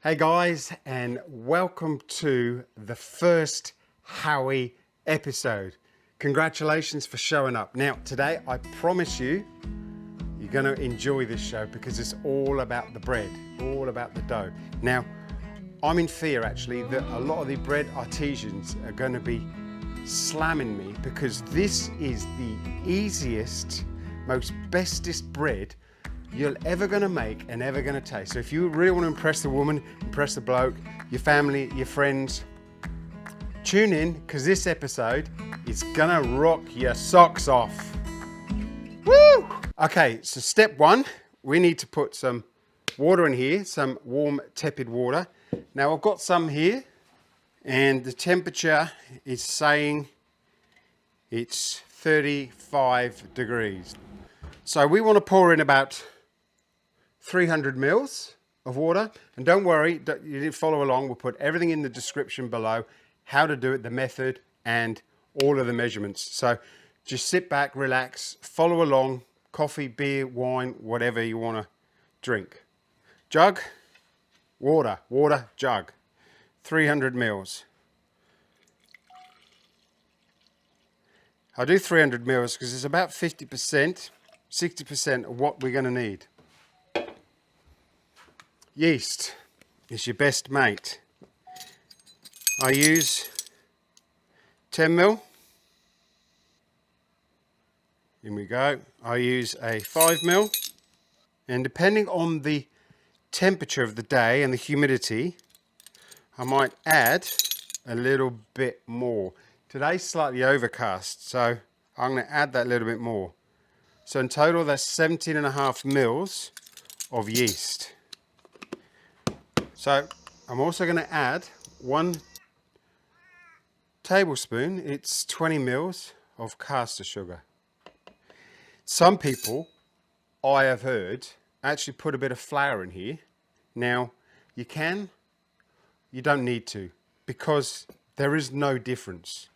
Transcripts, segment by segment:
Hey guys, and welcome to the first Howie episode. Congratulations for showing up. Now, today I promise you, you're going to enjoy this show because it's all about the bread, all about the dough. Now, I'm in fear actually that a lot of the bread artisans are going to be slamming me because this is the easiest, most bestest bread you're ever going to make and ever going to taste. So if you really want to impress the woman, impress the bloke, your family, your friends, tune in because this episode is going to rock your socks off. Woo! Okay, so step one, we need to put some water in here, some warm tepid water. Now I've got some here and the temperature is saying it's 35 degrees. So we want to pour in about 300 mils of water, and don't worry, you didn't follow along. We'll put everything in the description below, how to do it, the method, and all of the measurements. So just sit back, relax, follow along, coffee, beer, wine, whatever you want to drink. Jug, water, jug, 300 mils. I'll do 300 mils because it's about 50%, 60% of what we're going to need. Yeast is your best mate. I use 10 mil. In we go. I use a 5 mil. And depending on the temperature of the day and the humidity, I might add a little bit more. Today's slightly overcast, so I'm going to add that little bit more. So in total, that's 17.5 mils of yeast. So I'm also going to add 1 tablespoon, it's 20 mils of caster sugar. Some people, I have heard, actually put a bit of flour in here. Now, you can, you don't need to, because there is no difference.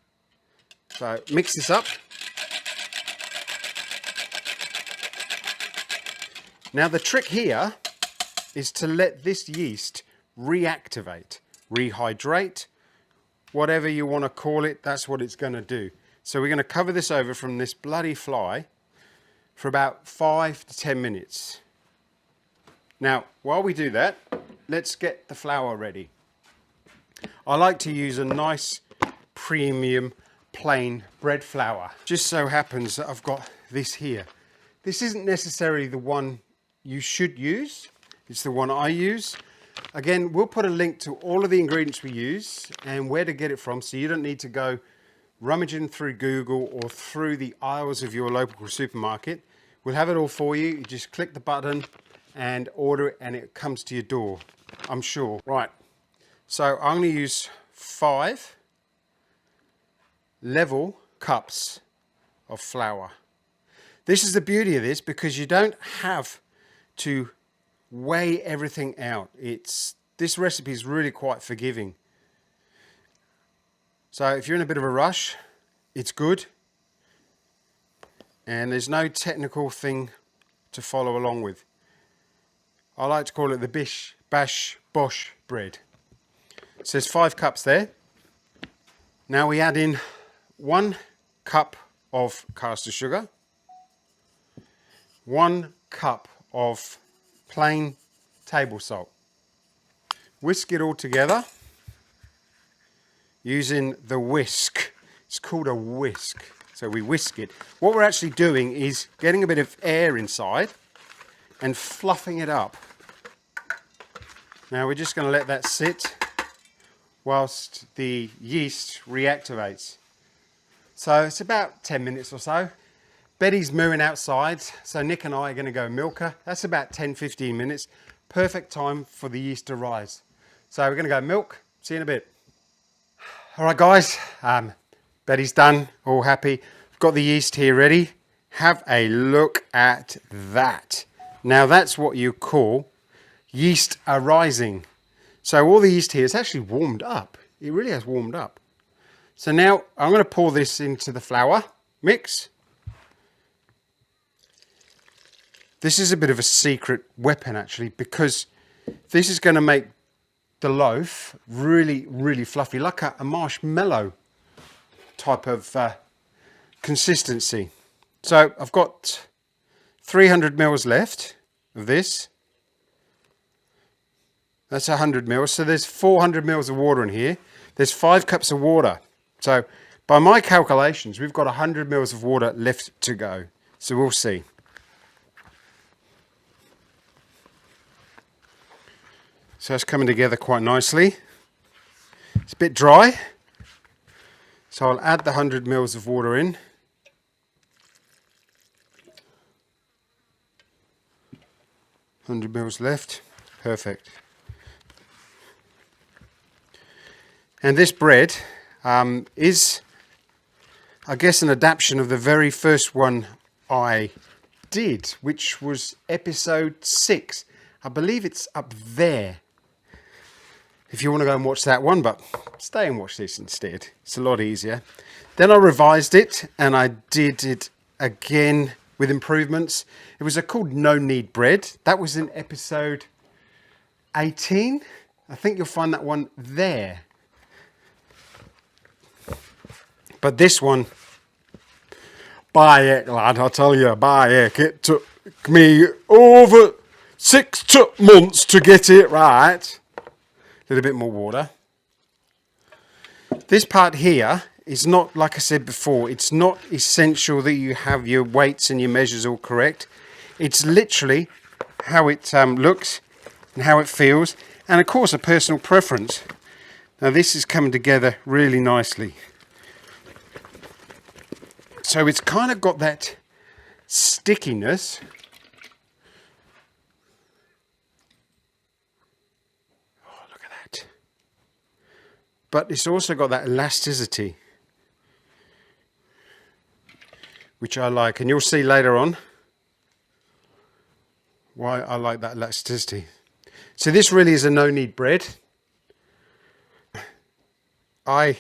So mix this up. Now the trick here is to let this yeast reactivate, rehydrate, whatever you want to call it, that's what it's going to do. So we're going to cover this over from this bloody fly for about 5 to 10 minutes. Now, while we do that, let's get the flour ready. I like to use a nice premium plain bread flour. Just so happens that I've got this here. This isn't necessarily the one you should use. It's the one I use. Again, we'll put a link to all of the ingredients we use and where to get it from, so you don't need to go rummaging through Google or through the aisles of your local supermarket. We'll have it all for you. You just click the button and order it and it comes to your door, I'm sure. Right, so I'm going to use 5 level cups of flour. This is the beauty of this because you don't have to weigh everything out. This recipe is really quite forgiving. So if you're in a bit of a rush, it's good. And there's no technical thing to follow along with. I like to call it the bish, bash, bosh bread. So there's 5 cups there. Now we add in 1 cup of caster sugar, 1 cup of plain table salt. Whisk it all together using the whisk. It's called a whisk. So we whisk it. What we're actually doing is getting a bit of air inside and fluffing it up. Now we're just going to let that sit whilst the yeast reactivates. So it's about 10 minutes or so. Betty's mooing outside, so Nick and I are going to go milk her. That's about 10-15 minutes. Perfect time for the yeast to rise. So we're going to go milk. See you in a bit. All right, guys. Betty's done. All happy. We've got the yeast here ready. Have a look at that. Now that's what you call yeast arising. So all the yeast here is actually warmed up. It really has warmed up. So now I'm going to pour this into the flour mix. This is a bit of a secret weapon actually, because this is going to make the loaf really, really fluffy, like a marshmallow type of consistency. So I've got 300 mils left of this. That's 100 mils. So there's 400 mils of water in here. There's 5 cups of water. So by my calculations, we've got 100 mils of water left to go. So we'll see. So it's coming together quite nicely. It's a bit dry. So I'll add the 100 mils of water in. $100 left. Perfect. And this bread is, I guess, an adaptation of the very first one I did, which was episode 6. I believe it's up there if you want to go and watch that one, but stay and watch this instead. It's a lot easier. Then I revised it and I did it again with improvements. It was called No Knead Bread. That was in episode 18. I think you'll find that one there. But this one, by heck, lad, I tell you, by heck, it took me over 6 months to get it right. A little bit more water. This part here is not, like I said before, it's not essential that you have your weights and your measures all correct. It's literally how it looks and how it feels, and of course a personal preference. Now this is coming together really nicely. So it's kind of got that stickiness. Oh, look at that. But it's also got that elasticity, which I like. And you'll see later on why I like that elasticity. So this really is a no-knead bread. I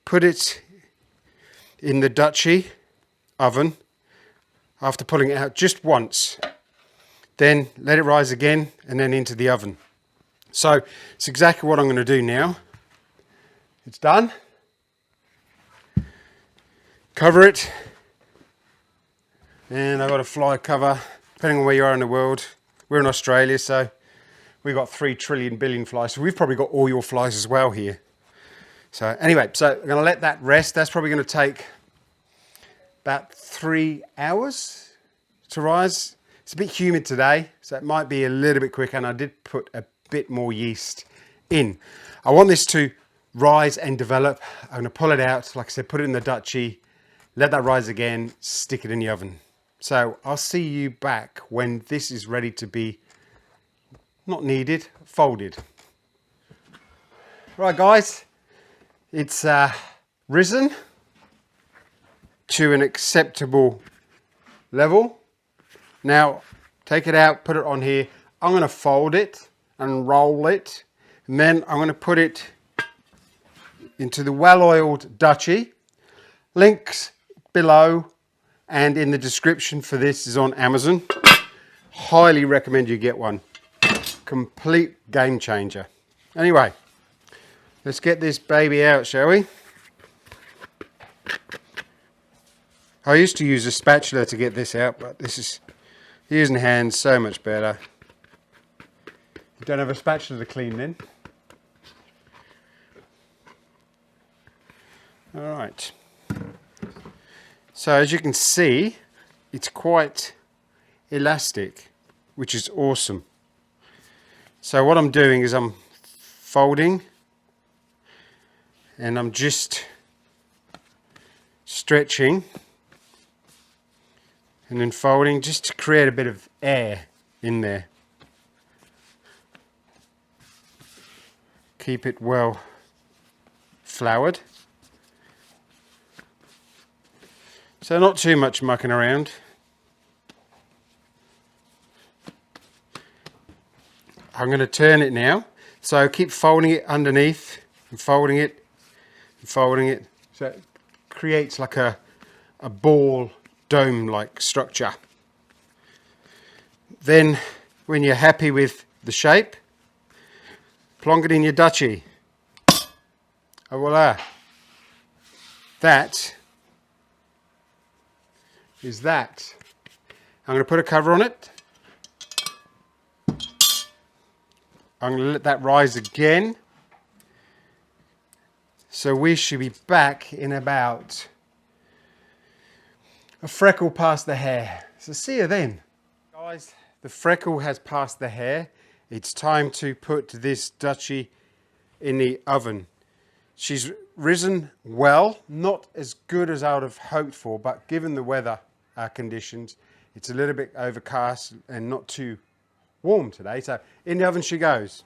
put it in the Dutchie oven after pulling it out just once. Then let it rise again and then into the oven. So it's exactly what I'm going to do now. It's done. Cover it. And I've got a fly cover, depending on where you are in the world. We're in Australia, so we've got 3 trillion billion flies. So we've probably got all your flies as well here. So anyway, so I'm going to let that rest. That's probably going to take about 3 hours to rise. It's a bit humid today, so it might be a little bit quicker, and I did put a bit more yeast in. I want this to rise and develop. I'm going to pull it out, like I said, put it in the Dutchie, let that rise again, stick it in the oven. So I'll see you back when this is ready to be, not kneaded, folded. Right guys, it's risen to an acceptable level. Now take it out, put it on here. I'm going to fold it and roll it, and then I'm going to put it into the well-oiled Dutchie. Links below and in the description for this is on Amazon. Highly recommend you get one. Complete game changer. Anyway, let's get this baby out, shall we? I used to use a spatula to get this out, but this is using hands so much better. You don't have a spatula to clean then. All right. So as you can see, it's quite elastic, which is awesome. So what I'm doing is I'm folding and I'm just stretching and then folding just to create a bit of air in there. Keep it well floured. So not too much mucking around. I'm going to turn it now. So keep folding it underneath and folding it and folding it. So it creates like a ball dome-like structure. Then when you're happy with the shape, Plonk it in your duchy. Oh, voila. That is that. I'm going to put a cover on it. I'm going to let that rise again. So we should be back in about a freckle past the hair. So see you then. Guys, the freckle has passed the hair. It's time to put this duchy in the oven. She's risen well, not as good as I would have hoped for, but given the weather conditions, it's a little bit overcast and not too warm today. So in the oven she goes.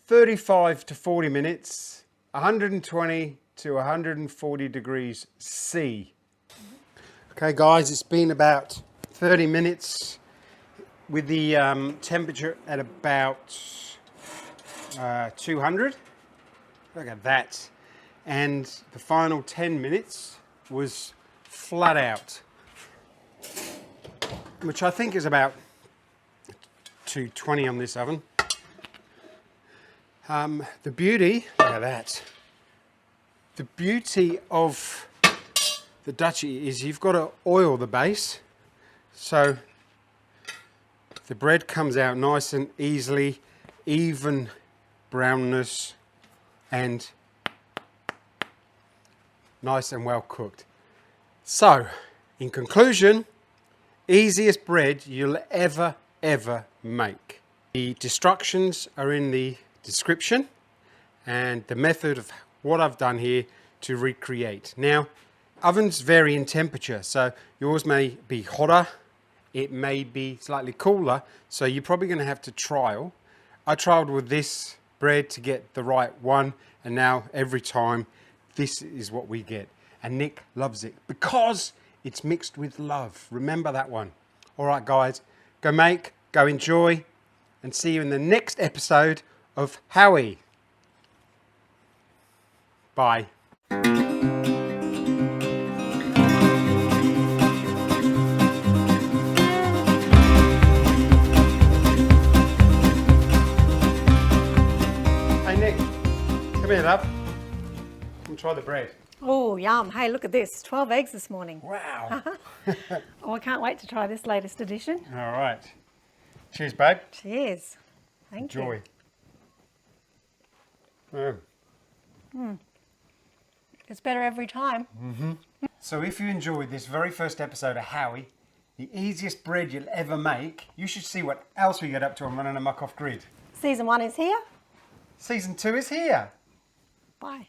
35 to 40 minutes, 120 to 140 degrees C. Okay guys, it's been about 30 minutes with the temperature at about 200. Look at that. And the final 10 minutes was flat out, which I think is about 220 on this oven. The beauty, look at that. The beauty of the duchy is you've got to oil the base, so the bread comes out nice and easily, even brownness and nice and well cooked. So, in conclusion, easiest bread you'll ever make. The instructions are in the description and the method of what I've done here to recreate. Now, ovens vary in temperature, so yours may be hotter, it may be slightly cooler, so you're probably going to have to trial. I trialed with this bread to get the right one, and now every time this is what we get. And Nick loves it because it's mixed with love. Remember that one. All right, guys, go make, go enjoy, and see you in the next episode of Howie. Bye. Hey Nick, come here, love. Come try the bread. Oh, yum. Hey, look at this. 12 eggs this morning. Wow. Oh, I can't wait to try this latest edition. All right. Cheers, babe. Cheers. Thank Enjoy. you. It's better every time. So if you enjoyed this very first episode of Howie, the easiest bread you'll ever make, you should see what else we get up to on Running Amok Off Grid. Season 1 is here. Season 2 is here. Bye.